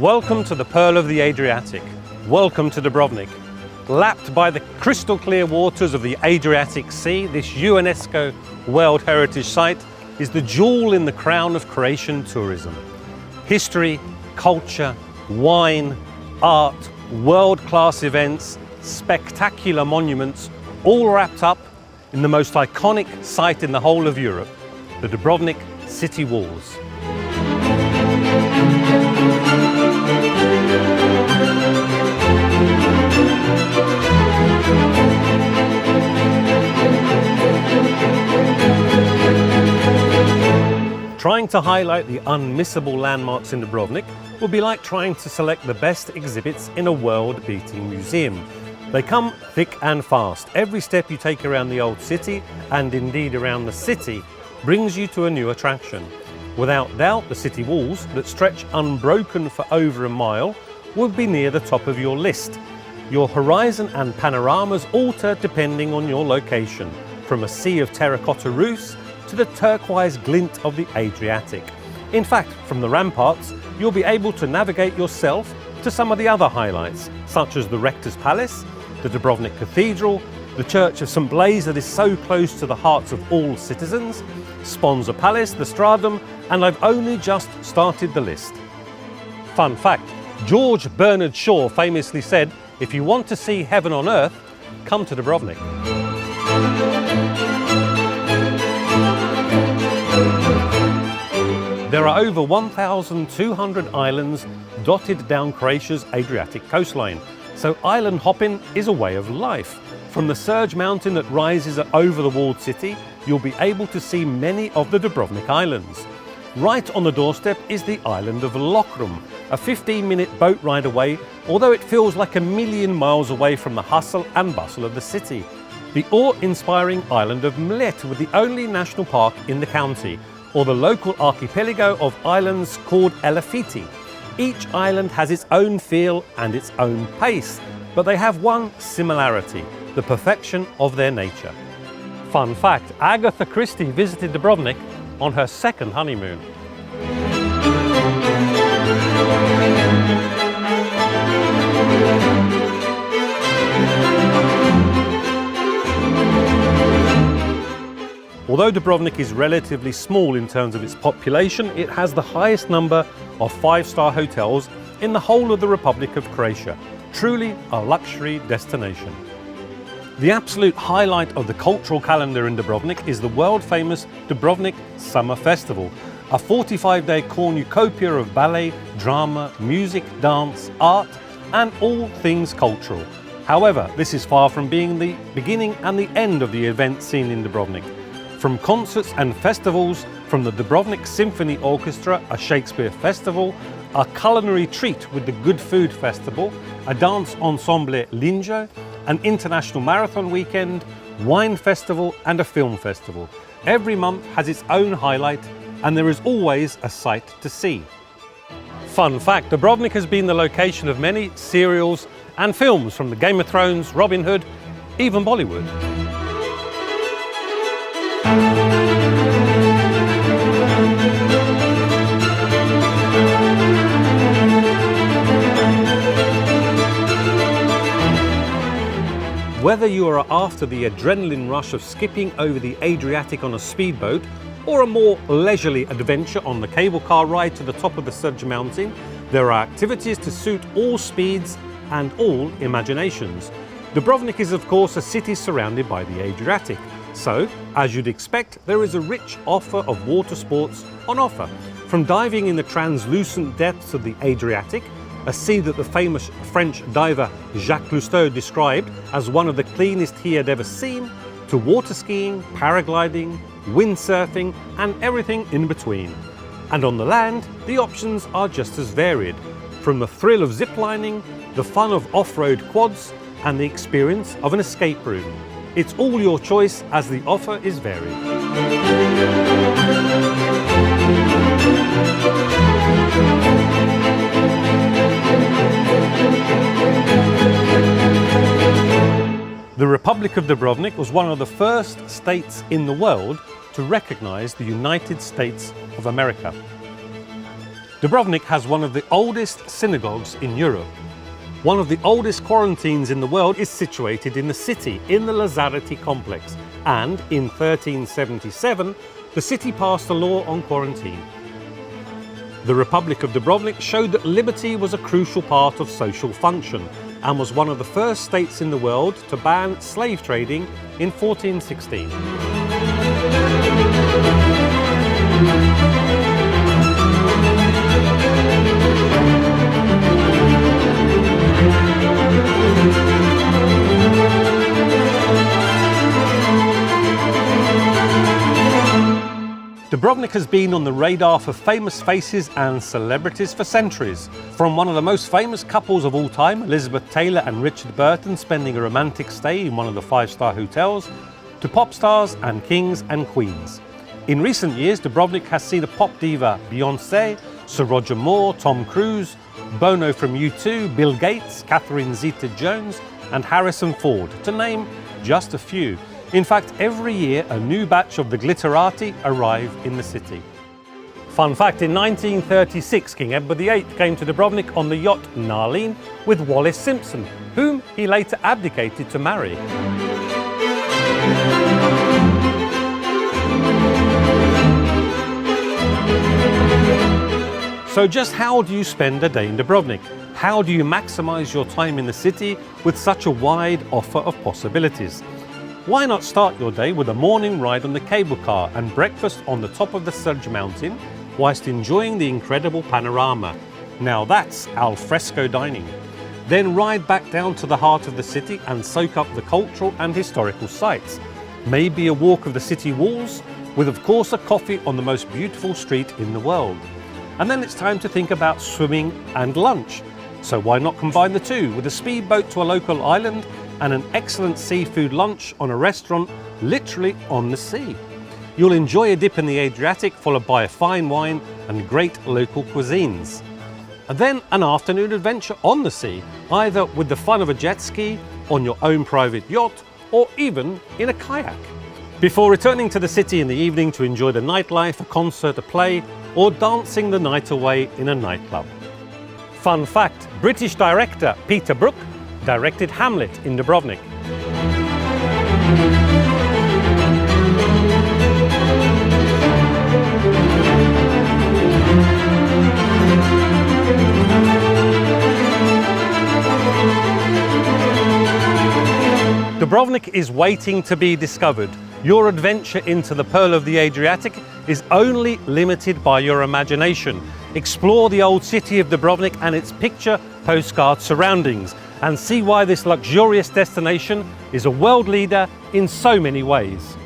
Welcome to the Pearl of the Adriatic. Welcome to Dubrovnik. Lapped by the crystal clear waters of the Adriatic Sea, this UNESCO World Heritage Site is the jewel in the crown of Croatian tourism. History, culture, wine, art, world-class events, spectacular monuments, all wrapped up in the most iconic site in the whole of Europe, the Dubrovnik city walls. Trying to highlight the unmissable landmarks in Dubrovnik will be like trying to select the best exhibits in a world-beating museum. They come thick and fast. Every step you take around the old city, and indeed around the city, brings you to a new attraction. Without doubt, the city walls, that stretch unbroken for over a mile, would be near the top of your list. Your horizon and panoramas alter depending on your location, from a sea of terracotta roofs to the turquoise glint of the Adriatic. In fact, from the ramparts, you'll be able to navigate yourself to some of the other highlights, such as the Rector's Palace, the Dubrovnik Cathedral, the Church of St. Blaise that is so close to the hearts of all citizens, Sponza Palace, the Stradum, and I've only just started the list. Fun fact, George Bernard Shaw famously said, "If you want to see heaven on earth, come to Dubrovnik." There are over 1,200 islands dotted down Croatia's Adriatic coastline, so island hopping is a way of life. From the Surge Mountain that rises over the walled city, you'll be able to see many of the Dubrovnik islands. Right on the doorstep is the island of Lokrum, a 15-minute boat ride away, although it feels like a million miles away from the hustle and bustle of the city. The awe-inspiring island of Mljet, with the only national park in the county, or the local archipelago of islands called Elefiti. Each island has its own feel and its own pace, but they have one similarity: the perfection of their nature. Fun fact, Agatha Christie visited Dubrovnik on her second honeymoon. Although Dubrovnik is relatively small in terms of its population, it has the highest number of five-star hotels in the whole of the Republic of Croatia. Truly a luxury destination. The absolute highlight of the cultural calendar in Dubrovnik is the world-famous Dubrovnik Summer Festival, a 45-day cornucopia of ballet, drama, music, dance, art, and all things cultural. However, this is far from being the beginning and the end of the event scene in Dubrovnik. From concerts and festivals, from the Dubrovnik Symphony Orchestra, a Shakespeare festival, a culinary treat with the Good Food Festival, a dance ensemble Linjo, an international marathon weekend, wine festival and a film festival. Every month has its own highlight and there is always a sight to see. Fun fact, Dubrovnik has been the location of many serials and films, from the Game of Thrones, Robin Hood, even Bollywood. Whether you are after the adrenaline rush of skipping over the Adriatic on a speedboat, or a more leisurely adventure on the cable car ride to the top of the Surge Mountain, there are activities to suit all speeds and all imaginations. Dubrovnik is of course a city surrounded by the Adriatic, so as you'd expect, there is a rich offer of water sports on offer. From diving in the translucent depths of the Adriatic, a sea that the famous French diver Jacques Cousteau described as one of the cleanest he had ever seen, to water skiing, paragliding, windsurfing and everything in between. And on the land, the options are just as varied, from the thrill of ziplining, the fun of off-road quads and the experience of an escape room. It's all your choice as the offer is varied. The Republic of Dubrovnik was one of the first states in the world to recognize the United States of America. Dubrovnik has one of the oldest synagogues in Europe. One of the oldest quarantines in the world is situated in the city, in the Lazareti complex. And in 1377, the city passed a law on quarantine. The Republic of Dubrovnik showed that liberty was a crucial part of social function and was one of the first states in the world to ban slave trading in 1416. Dubrovnik has been on the radar for famous faces and celebrities for centuries. From one of the most famous couples of all time, Elizabeth Taylor and Richard Burton, spending a romantic stay in one of the five-star hotels, to pop stars and kings and queens. In recent years, Dubrovnik has seen a pop diva, Beyoncé, Sir Roger Moore, Tom Cruise, Bono from U2, Bill Gates, Catherine Zeta-Jones and Harrison Ford, to name just a few. In fact, every year a new batch of the glitterati arrive in the city. Fun fact, in 1936 King Edward VIII came to Dubrovnik on the yacht Narleen with Wallis Simpson, whom he later abdicated to marry. So just how do you spend a day in Dubrovnik? How do you maximize your time in the city with such a wide offer of possibilities? Why not start your day with a morning ride on the cable car and breakfast on the top of the Srđ mountain whilst enjoying the incredible panorama? Now that's al fresco dining. Then ride back down to the heart of the city and soak up the cultural and historical sites. Maybe a walk of the city walls with of course a coffee on the most beautiful street in the world. And then it's time to think about swimming and lunch. So why not combine the two with a speedboat to a local island and an excellent seafood lunch on a restaurant literally on the sea. You'll enjoy a dip in the Adriatic followed by a fine wine and great local cuisines. And then an afternoon adventure on the sea, either with the fun of a jet ski, on your own private yacht or even in a kayak. Before returning to the city in the evening to enjoy the nightlife, a concert, a play or dancing the night away in a nightclub. Fun fact, British director Peter Brook directed Hamlet in Dubrovnik. Dubrovnik is waiting to be discovered. Your adventure into the Pearl of the Adriatic is only limited by your imagination. Explore the old city of Dubrovnik and its picture postcard surroundings and see why this luxurious destination is a world leader in so many ways.